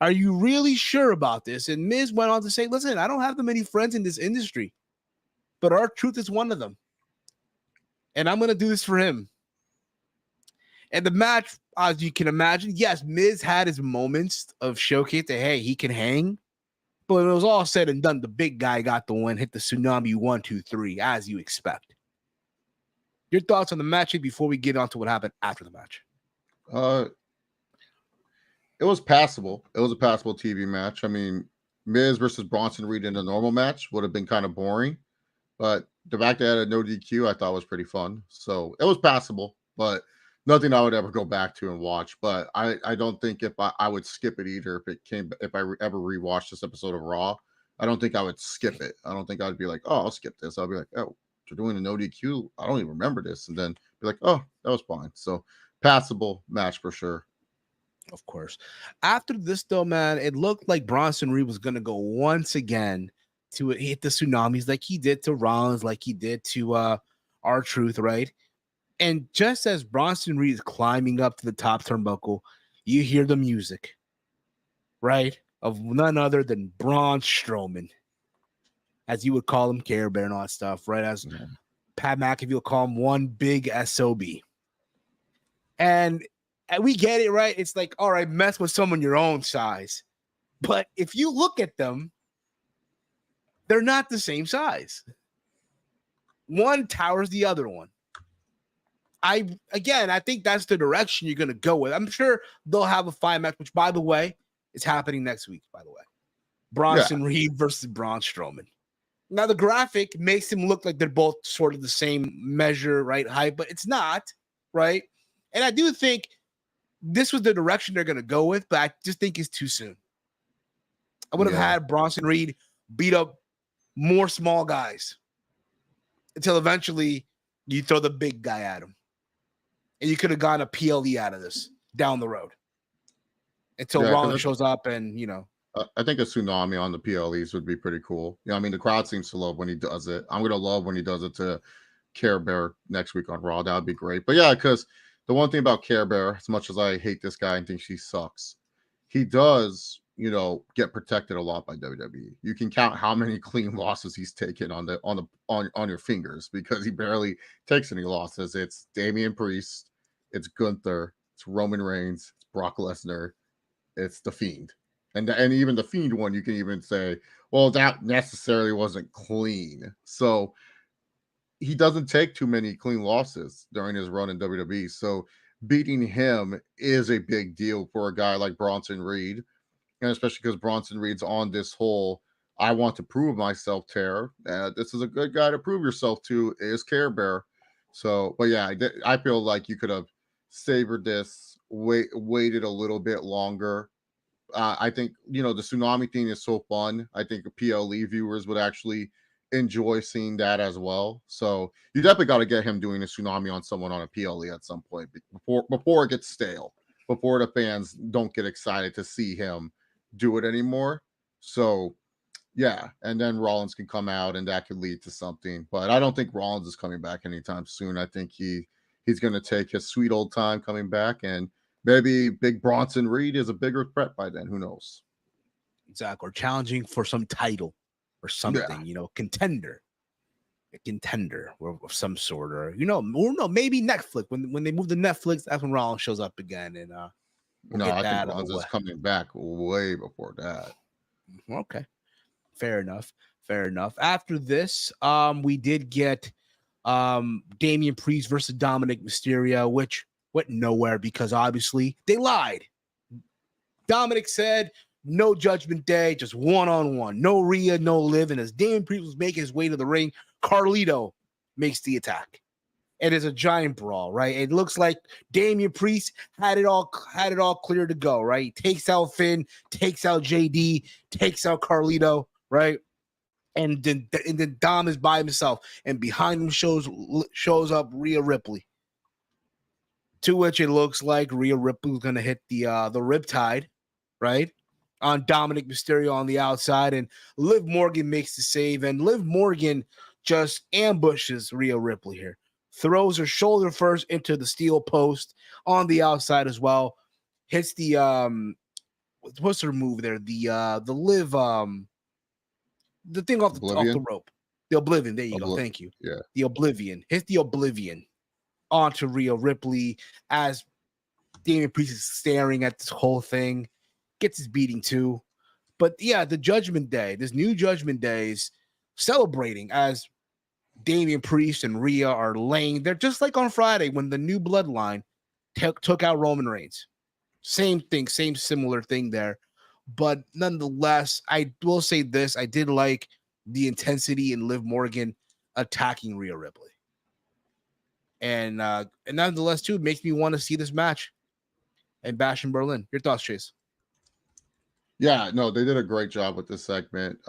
S1: Are you really sure about this? And Miz went on to say, listen, I don't have that many friends in this industry, but R-Truth is one of them. And I'm going to do this for him. And the match, as you can imagine, yes, Miz had his moments of showcase that, hey, he can hang. But when it was all said and done, the big guy got the win, hit the tsunami 1, 2, 3, as you expect. Your thoughts on the match before we get on to what happened after the match?
S2: It was passable. It was a passable TV match. I mean, Miz versus Bronson Reed in a normal match would have been kind of boring, but the fact that it had a no DQ I thought was pretty fun. So it was passable, but nothing I would ever go back to and watch. But I don't think if I would skip it either if I ever rewatched this episode of Raw. I don't think I would skip it. I don't think I'd be like, oh, I'll skip this. I'll be like, oh, they're doing a no DQ. I don't even remember this, and then be like, oh, that was fine. So passable match for sure.
S1: Of course. After this, though, man, it looked like Bronson Reed was going to go once again to hit the tsunamis like he did to Rollins, like he did to R-Truth, right? And just as Bronson Reed is climbing up to the top turnbuckle, you hear the music, right? Of none other than Braun Strowman, as you would call him, Care Bear and all that stuff, right? As Pat McAfee will call him one big SOB. And we get it, right? It's like, all right, mess with someone your own size. But if you look at them, they're not the same size. One towers the other one. I think that's the direction you're going to go with. I'm sure they'll have a fight match, which, by the way, is happening next week, by the way. Bronson Reed versus Braun Strowman. Now, the graphic makes them look like they're both sort of the same measure, right, height, but it's not, right? And I do think this was the direction they're going to go with, but I just think it's too soon. I would have had Bronson Reed beat up more small guys until eventually you throw the big guy at him. And you could have gotten a PLE out of this down the road until Rollins shows up and, you know.
S2: I think a tsunami on the PLEs would be pretty cool. I mean, the crowd seems to love when he does it. I'm going to love when he does it to Care Bear next week on Raw. That would be great. But yeah, because the one thing about Care Bear, as much as I hate this guy and think she sucks, he does, get protected a lot by WWE. You can count how many clean losses he's taken on your fingers because he barely takes any losses. It's Damian Priest, it's Gunther, it's Roman Reigns, it's Brock Lesnar, it's The Fiend. And even the Fiend one, you can even say, well, that necessarily wasn't clean. So he doesn't take too many clean losses during his run in WWE. So beating him is a big deal for a guy like Bronson Reed. And especially because Bronson Reed's on this whole, I want to prove myself tear. This is a good guy to prove yourself to, is Care Bear. So, but yeah, I feel like you could have savored this, waited a little bit longer. I think, the tsunami thing is so fun. I think PLE viewers would actually enjoy seeing that as well. So you definitely got to get him doing a tsunami on someone on a PLE at some point before it gets stale, before the fans don't get excited to see him do it anymore. So yeah, and then Rollins can come out and that could lead to something. But I don't think Rollins is coming back anytime soon. I think he's going to take his sweet old time coming back, and maybe Big Bronson Reed is a bigger threat by then. Who knows?
S1: Exactly. Or challenging for some title or something, contender. A contender of some sort, or maybe Netflix. When they move to Netflix, that's when Rollins shows up again. And
S2: I think Rollins is coming back way before that.
S1: Okay. Fair enough. After this, we did get Damian Priest versus Dominic Mysterio, which went nowhere because obviously they lied. Dominic said no Judgment Day, just one-on-one, no Rhea, no Liv. And as Damian Priest was making his way to the ring, Carlito makes the attack. It is a giant brawl, right? It looks like Damian Priest had it all clear to go, right? Takes out Finn, takes out JD, takes out Carlito, right? And then Dom is by himself, and behind him shows up Rhea Ripley. To which it looks like Rhea Ripley's gonna hit the Riptide, right? On Dominic Mysterio on the outside, and Liv Morgan makes the save, and Liv Morgan just ambushes Rhea Ripley here. Throws her shoulder first into the steel post on the outside as well. Hits the what's her move there? The Liv the thing off the rope. The Oblivion. There you go. Thank you.
S2: Yeah.
S1: The Oblivion. Hits the Oblivion onto Rhea Ripley as Damian Priest is staring at this whole thing. Gets his beating too. But yeah, the Judgment Day, this new Judgment Day is celebrating as Damian Priest and Rhea are laying there, just like on Friday when the new bloodline took out Roman Reigns. Same thing, same similar thing there. But nonetheless, I will say this. I did like the intensity in Liv Morgan attacking Rhea Ripley. And nonetheless, too, it makes me want to see this match and Bash in Berlin. Your thoughts, Chase?
S2: Yeah, no, they did a great job with this segment.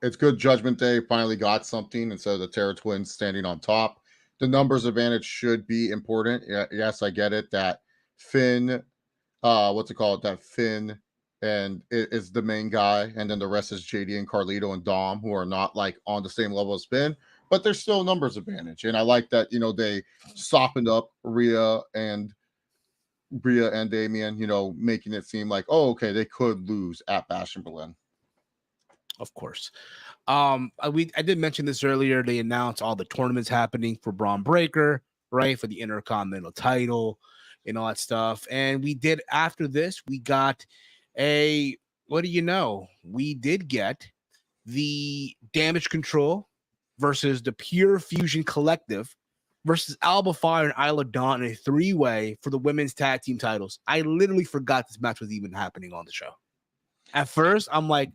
S2: It's good Judgment Day finally got something instead of the Terror Twins standing on top. The numbers advantage should be important. Yeah, yes, I get it that Finn, that Finn and is the main guy, and then the rest is JD and Carlito and Dom, who are not like on the same level as Finn, but there's still numbers advantage. And I like that, they softened up Rhea and Damian, making it seem like, oh, okay, they could lose at Bash in Berlin.
S1: Of course. I did mention this earlier. They announced all the tournaments happening for Braun Breaker, right? For the Intercontinental title and all that stuff. And we did, after this, we got we did get the Damage Control versus the Pure Fusion Collective versus Alba Fire and Isla Dawn in a 3-way for the women's tag team titles. I literally forgot this match was even happening on the show. At first, I'm like,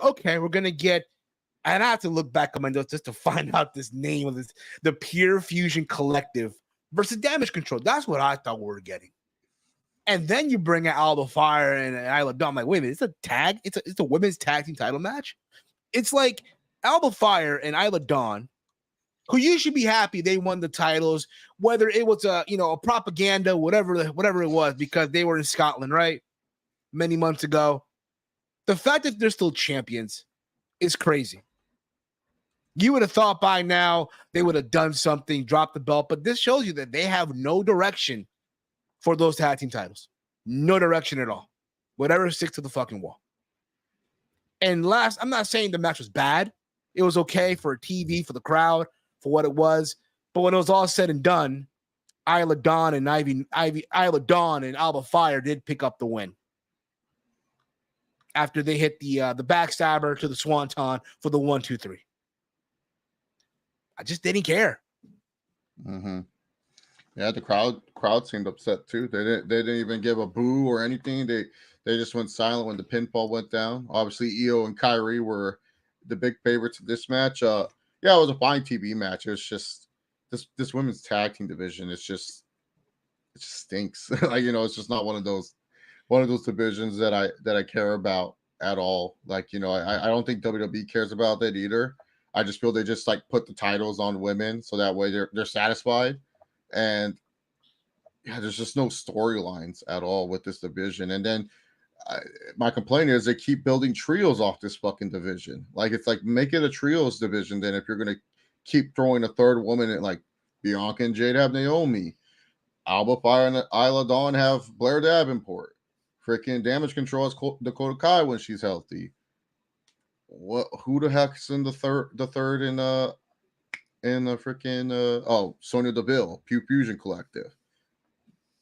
S1: okay, we're gonna get, and I have to look back on my notes just to find out this name of this, the Pure Fusion Collective versus Damage Control. That's what I thought we were getting. And then you bring out Alba Fire and Isla Dawn. I'm like, wait a minute, it's a tag, it's a women's tag team title match. It's like Alba Fire and Isla Dawn, who you should be happy they won the titles, whether it was a propaganda, whatever it was, because they were in Scotland, right? Many months ago. The fact that they're still champions is crazy. You would have thought by now they would have done something, dropped the belt, but this shows you that they have no direction for those tag team titles. No direction at all. Whatever sticks to the fucking wall. And last, I'm not saying the match was bad. It was okay for TV, for the crowd, for what it was. But when it was all said and done, Isla Dawn and Alba Fire did pick up the win after they hit the backstabber to the Swanton for the 1-2-3. I just didn't care.
S2: Mm-hmm. Yeah, the crowd seemed upset too. They didn't even give a boo or anything. They just went silent when the pinfall went down. Obviously, Io and Kyrie were the big favorites of this match. Yeah, it was a fine TV match. It was just this women's tag team division. It just stinks. It's just not one of those divisions that I care about at all. I don't think WWE cares about that either. I just feel they just put the titles on women so that way they're satisfied. And yeah, there's just no storylines at all with this division. And then my complaint is they keep building trios off this fucking division. Make it a trios division. Then if you're gonna keep throwing a third woman in, Bianca and Jade have Naomi, Alba Fire and Isla Dawn have Blair Davenport. Freaking Damage Control has Dakota Kai when she's healthy. Who the heck's in the third in the freaking Sonya Deville, Pew Fusion Collective.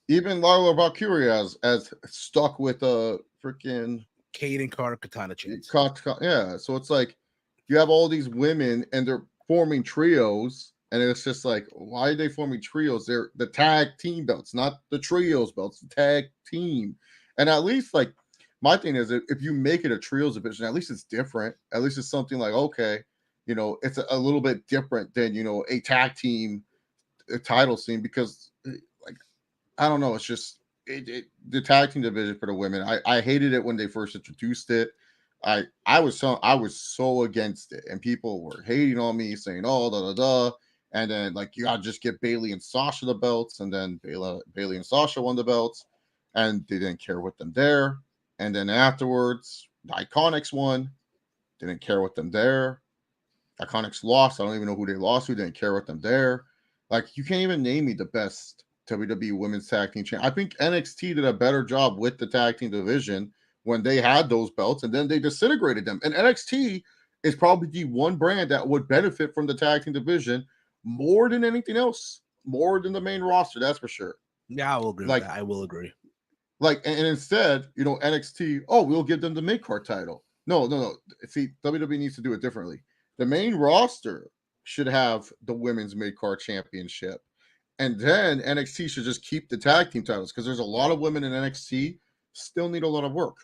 S2: Even Lila Valkyrie as stuck with freaking
S1: Kaden Carter Katana Chance.
S2: Yeah, so it's you have all these women and they're forming trios, and it's just why are they forming trios? They're the tag team belts, not the trios belts, the tag team. And at least my thing is if you make it a trios division, at least it's different. At least it's something okay, it's a little bit different than a tag team title scene because like I don't know, it's just the tag team division for the women. I hated it when they first introduced it. I was so against it, and people were hating on me, saying, "Oh, da da da," and then like you gotta just get Bailey and Sasha the belts, and then Bailey and Sasha won the belts, and they didn't care with them there, and then afterwards the Iconics won, didn't care with them there. Iconics lost. I don't even know who they lost to. Didn't care with them there. Like you can't even name me the best WWE Women's Tag Team Champion. I think NXT did a better job with the tag team division when they had those belts, and then they disintegrated them. And NXT is probably the one brand that would benefit from the tag team division more than anything else, more than the main roster. That's for sure.
S1: Yeah, I will agree with that. I will agree.
S2: And instead, NXT, oh, we'll give them the mid-card title. No. See, WWE needs to do it differently. The main roster should have the women's mid-card championship. And then NXT should just keep the tag team titles because there's a lot of women in NXT still need a lot of work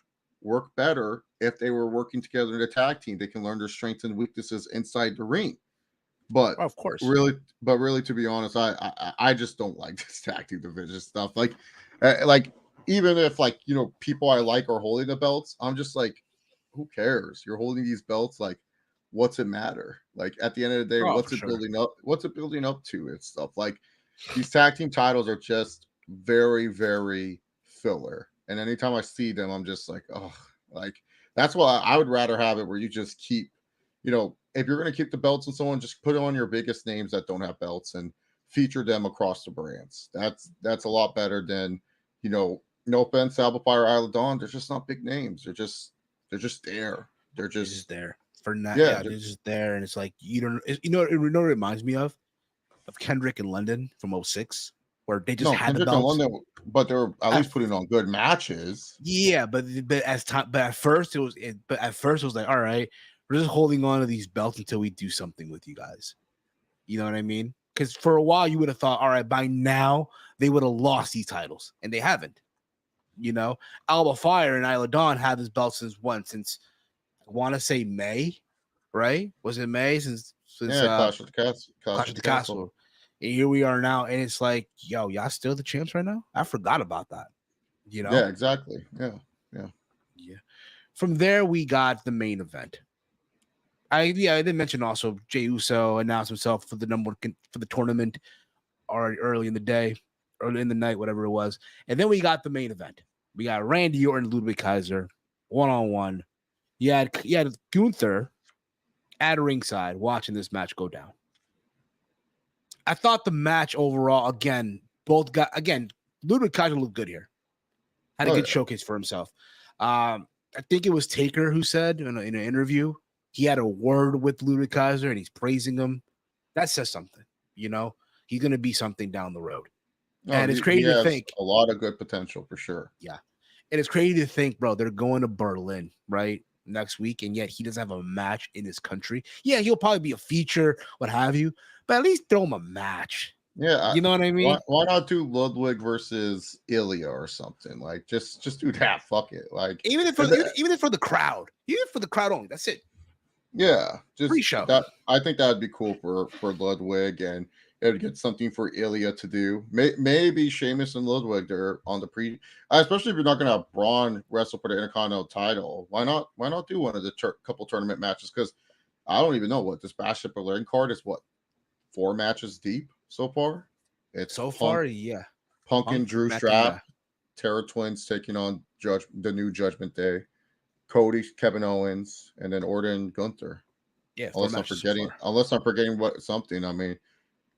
S2: better if they were working together in a tag team. They can learn their strengths and weaknesses inside the ring. But
S1: of course,
S2: really, to be honest, I just don't like this tag team division stuff. Like even if people I like are holding the belts, I'm just like, who cares? You're holding these belts, like, what's it matter? Like at the end of the day, what's it building up? What's it building up to and stuff? Like these tag team titles are just very, very filler. And anytime I see them, I'm just like, oh, like that's why I would rather have it where you just keep, if you're going to keep the belts and so on, just put on your biggest names that don't have belts and feature them across the brands. That's a lot better than, no offense, Alba Fire, Isla Dawn. They're just not big names. They're just there. They're just
S1: there for now. Yeah, they're just there, and it's like you don't. It reminds me of Kendrick in London from 2006, where they just had
S2: Kendrick
S1: the belts.
S2: In London, but they're at least putting on good matches.
S1: Yeah, but at first it was like, all right, we're just holding on to these belts until we do something with you guys. You know what I mean? Because for a while you would have thought, all right, by now they would have lost these titles, and they haven't. Alba Fire and Isla Dawn had this belt since I want to say May, right? Was it May since
S2: Clash of
S1: the Castle? And here we are now, and it's like, yo, y'all still the champs right now? I forgot about that.
S2: Yeah, exactly. Yeah.
S1: From there, we got the main event. I did mention also Jey Uso announced himself for the tournament already early in the day, early in the night, whatever it was. And then we got the main event. We got Randy Orton, Ludwig Kaiser, 1-on-1. You had Gunther at ringside watching this match go down. I thought the match overall, Ludwig Kaiser looked good here. Had a good showcase for himself. I think it was Taker who said in an interview he had a word with Ludwig Kaiser and he's praising him. That says something. He's going to be something down the road. And it's crazy to think.
S2: A lot of good potential for sure.
S1: Yeah. And it's crazy to think, bro, they're going to Berlin, right? Next week, and yet he doesn't have a match in his country. Yeah, he'll probably be a feature, what have you, but at least throw him a match.
S2: Yeah,
S1: you know what I mean.
S2: Why not do Ludwig versus Ilya or something? Like, just do that. Fuck it. Like,
S1: even for the crowd, only. That's it.
S2: Yeah, just
S1: pre-show.
S2: I think that would be cool for Ludwig, and it would get something for Ilya to do. Maybe Sheamus and Ludwig are on the especially if you're not going to have Braun wrestle for the Intercontinental title. Why not do one of the couple tournament matches? Because I don't even know what this Bash at Berlin card is. What 4 matches deep so far?
S1: It's yeah.
S2: Punk and Drew Strap, Terror Twins taking on the new Judgment Day. Cody, Kevin Owens, and then Orton, Gunther.
S1: Yeah,
S2: unless I'm forgetting something. I mean,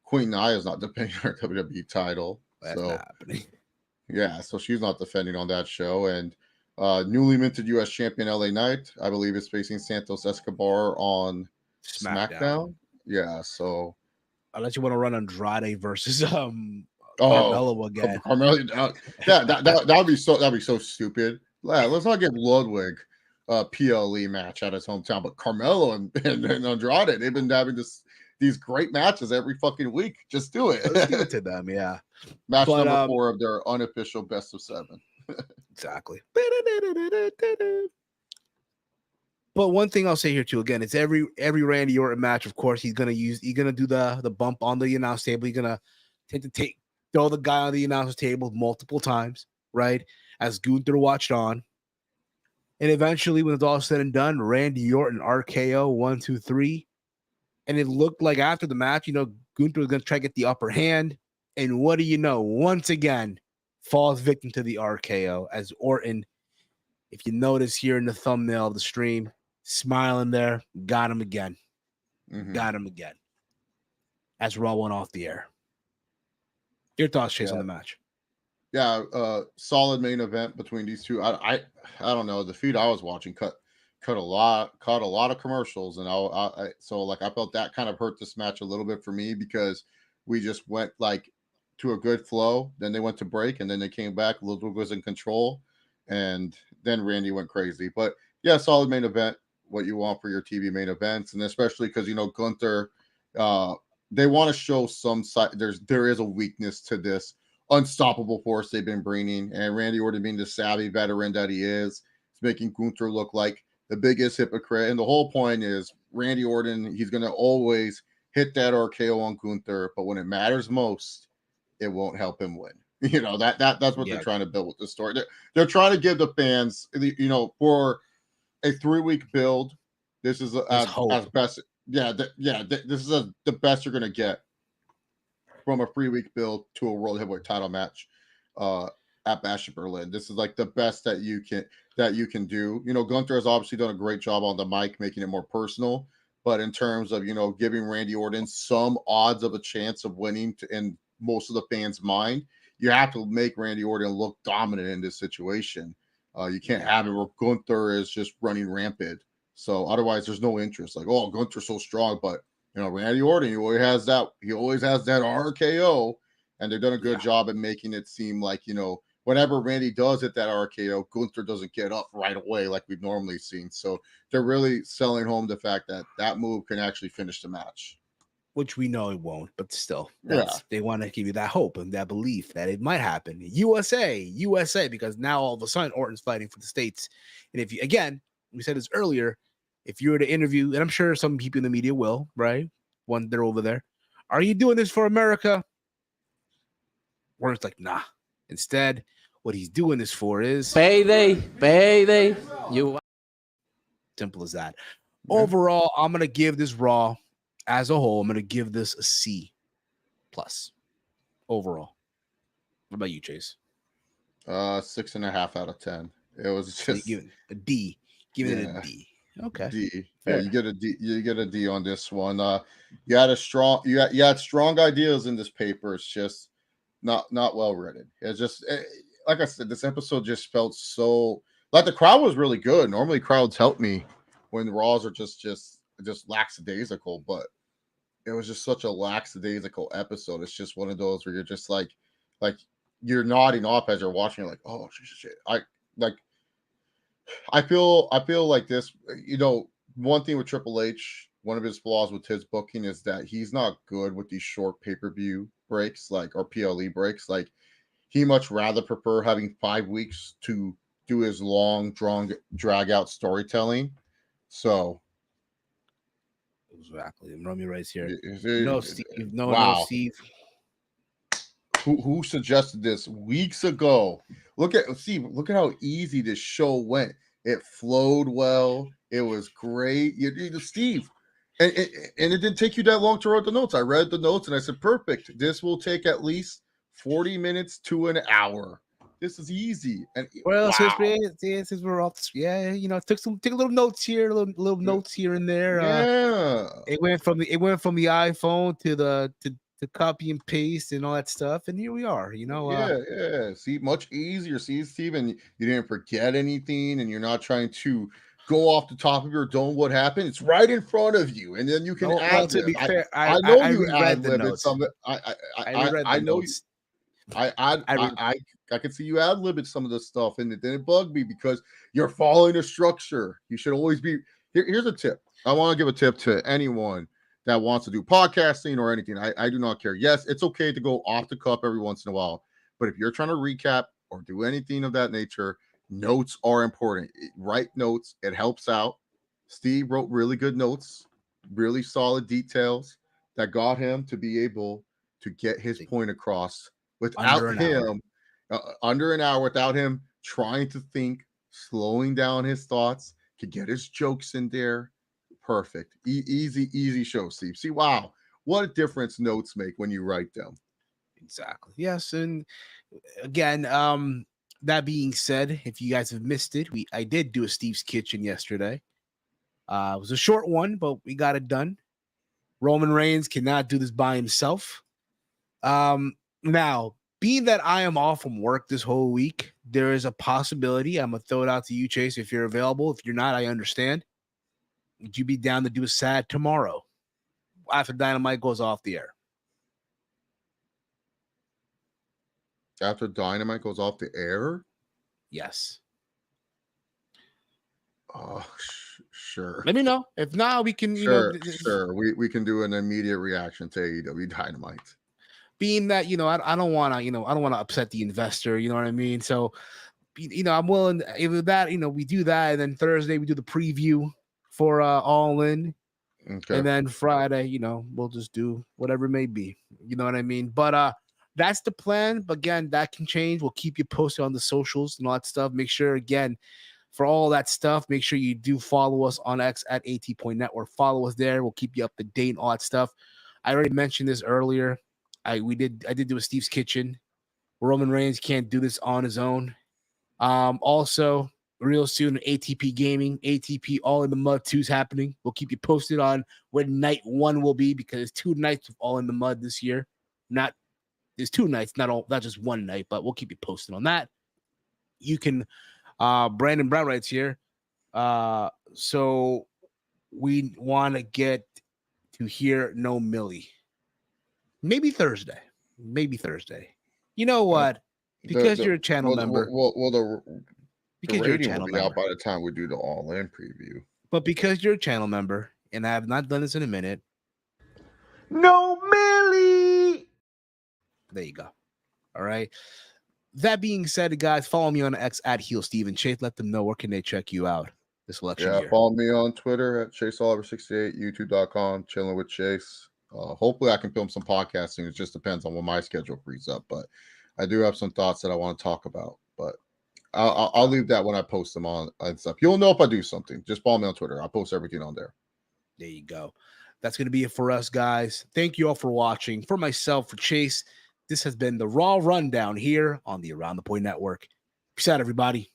S2: Queen Nia is not defending her WWE title.
S1: That's not happening.
S2: Yeah, so she's not defending on that show. And newly minted U.S. champion LA Knight, I believe, is facing Santos Escobar on SmackDown. Yeah, so
S1: unless you want to run Andrade versus Carmelo again.
S2: Carmelo, yeah, that'd be so stupid. Yeah, let's not get Ludwig PLE match at his hometown, but Carmelo and Andrade, they've been having these great matches every fucking week. Just do it.
S1: Let's give it to them, yeah.
S2: Match number 4 of their unofficial best of 7.
S1: Exactly. But one thing I'll say here too, again, it's every Randy Orton match. Of course, he's gonna do the bump on the announce table. He's gonna throw the guy on the announce table multiple times, right? As Gunther watched on, and eventually, when it's all said and done, Randy Orton RKO 1, 2, 3, and it looked like after the match, Gunther was gonna try to get the upper hand, and what do you know? Once again, falls victim to the RKO as Orton. If you notice here in the thumbnail of the stream, smiling there, got him again. Got him again. As Raw went off the air. Your thoughts, Chase, on the match?
S2: Yeah, solid main event between these two. I don't know. The feed I was watching caught a lot of commercials, and I felt that kind of hurt this match a little bit for me because we just went like to a good flow. Then they went to break, and then they came back. Ludwig was in control, and then Randy went crazy. But yeah, solid main event. What you want for your TV main events, and especially because Gunther, they want to show some side. There is a weakness to this unstoppable force they've been bringing, and Randy Orton, being the savvy veteran that he is making Gunther look like the biggest hypocrite. And the whole point is Randy Orton, he's going to always hit that RKO on Gunther, but when it matters most, it won't help him win. That's what they're trying to build with this story. They're trying to give the fans, for a 3-week build. This is as best. This is the best you're going to get from a 3-week build to a world heavyweight title match at Bash at Berlin. This is like the best that you can do. Gunther has obviously done a great job on the mic, making it more personal. But in terms of giving Randy Orton some odds of a chance of winning in most of the fans' mind, you have to make Randy Orton look dominant in this situation. You can't have it where Gunther is just running rampant. So otherwise, there's no interest. Like, oh, Gunther's so strong, but Randy Orton, he always has that RKO, and they've done a good job at making it seem like whenever Randy does hit that RKO, Gunther doesn't get up right away like we've normally seen. So they're really selling home the fact that that move can actually finish the match.
S1: Which we know it won't, but still, they want to give you that hope and that belief that it might happen. USA, because now all of a sudden Orton's fighting for the States. And if you, again, we said this earlier, if you were to interview, and I'm sure some people in the media will, right? When they're over there, are you doing this for America? Orton's like, nah. Instead, what he's doing this for is
S3: payday.
S1: Simple as that. Yeah. Overall, I'm gonna give this Raw as a whole. I'm gonna give this a C+ overall. What about you, Chase?
S2: 6.5 out of 10. It was just
S1: a D. Give it a D. Okay.
S2: D. Yeah, you get a D. You get a D on this one. You had strong ideas in this paper. It's just not well written. It's just like I said, this episode just felt so like the crowd was really good. Normally, crowds help me when Raws are just lackadaisical, but it was just such a lackadaisical episode. It's just one of those where you're just like you're nodding off as you're watching. You're like, oh shit. I feel like this. One thing with Triple H, one of his flaws with his booking is that he's not good with these short pay-per-view breaks, or PLE breaks. Like, he much rather prefer having 5 weeks to do his long, drag out storytelling. So,
S1: exactly, Romy right here.
S2: Steve. No,
S1: Steve.
S2: Who suggested this weeks ago? Look at how easy this show went. It flowed well. It was great. Steve, and it didn't take you that long to write the notes. I read the notes and I said, perfect. This will take at least 40 minutes to an hour. This is easy. And
S1: since we're off, took a little notes here, little notes here and there.
S2: Yeah,
S1: it went from the iPhone to copy and paste and all that stuff, and here we are.
S2: See, much easier. See, Steve, and you didn't forget anything, and you're not trying to go off the top of your dome. What happened? It's right in front of you, and then you can add.
S1: To be fair,
S2: I know you ad-libbed some. I know. I can see you ad-libbed some of the stuff, and then it bugged me because you're following a structure. You should always be. Here's a tip. I want to give a tip to anyone that wants to do podcasting or anything. I do not care. Yes, it's okay to go off the cuff every once in a while, but if you're trying to recap or do anything of that nature, notes are important. Write notes. It helps out. Steve wrote really good notes, really solid details that got him to be able to get his point across without under an hour, without him trying to think, slowing down his thoughts, to get his jokes in there. Perfect. Easy show, Steve. See, wow, what a difference notes make when you write them.
S1: Exactly. Yes, and again, that being said, if you guys have missed it, I did do a Steve's Kitchen yesterday. It was a short one, but we got it done. Roman Reigns cannot do this by himself. Now, being that I am off from work this whole week, there is a possibility. I'm gonna throw it out to you, Chase, if you're available. If you're not, I understand. Would you be down to do a sad tomorrow after Dynamite goes off the air?
S2: After Dynamite goes off the air?
S1: Yes.
S2: Oh, sure.
S1: Let me know. If not, we can,
S2: sure. We can do an immediate reaction to AEW Dynamite.
S1: Being that, I don't want to upset the investor, you know what I mean? So, I'm willing, if that, we do that, and then Thursday we do the preview for All In. Okay. And then Friday, we'll just do whatever it may be. You know what I mean? But that's the plan. But again, that can change. We'll keep you posted on the socials and all that stuff. Make sure, again, for all that stuff, make sure you do follow us on X at AT.Network. Follow us there. We'll keep you up to date and all that stuff. I already mentioned this earlier. I did do a Steve's Kitchen. Roman Reigns can't do this on his own. Also, real soon, ATP Gaming, ATP All in the Mud 2 is happening. We'll keep you posted on when night 1 will be, because there's 2 nights of All in the Mud this year. There's 2 nights, not just one night, but we'll keep you posted on that. You can, Brandon Brown writes here. So we want to get to hear No Millie. Maybe Thursday. You know what? Because you're a channel member.
S2: The rating will be out by the time we do the All In preview.
S1: But because you're a channel member, and I have not done this in a minute.
S3: No Millie.
S1: There you go. All right. That being said, guys, follow me on X at HeelSteven. Chase, let them know where can they check you out this election year.
S2: Follow me on Twitter at ChaseOliver68, YouTube.com, chilling with Chase. Hopefully I can film some podcasting. It just depends on when my schedule frees up, but I do have some thoughts that I want to talk about, but I'll leave that when I post them on and stuff. You'll know if I do something. Just follow me on Twitter. I'll post everything on there.
S1: There you go. That's going to be it for us, guys. Thank you all for watching. For myself, for Chase, this has been the Raw Rundown here on the Around the Point Network. Peace out, everybody.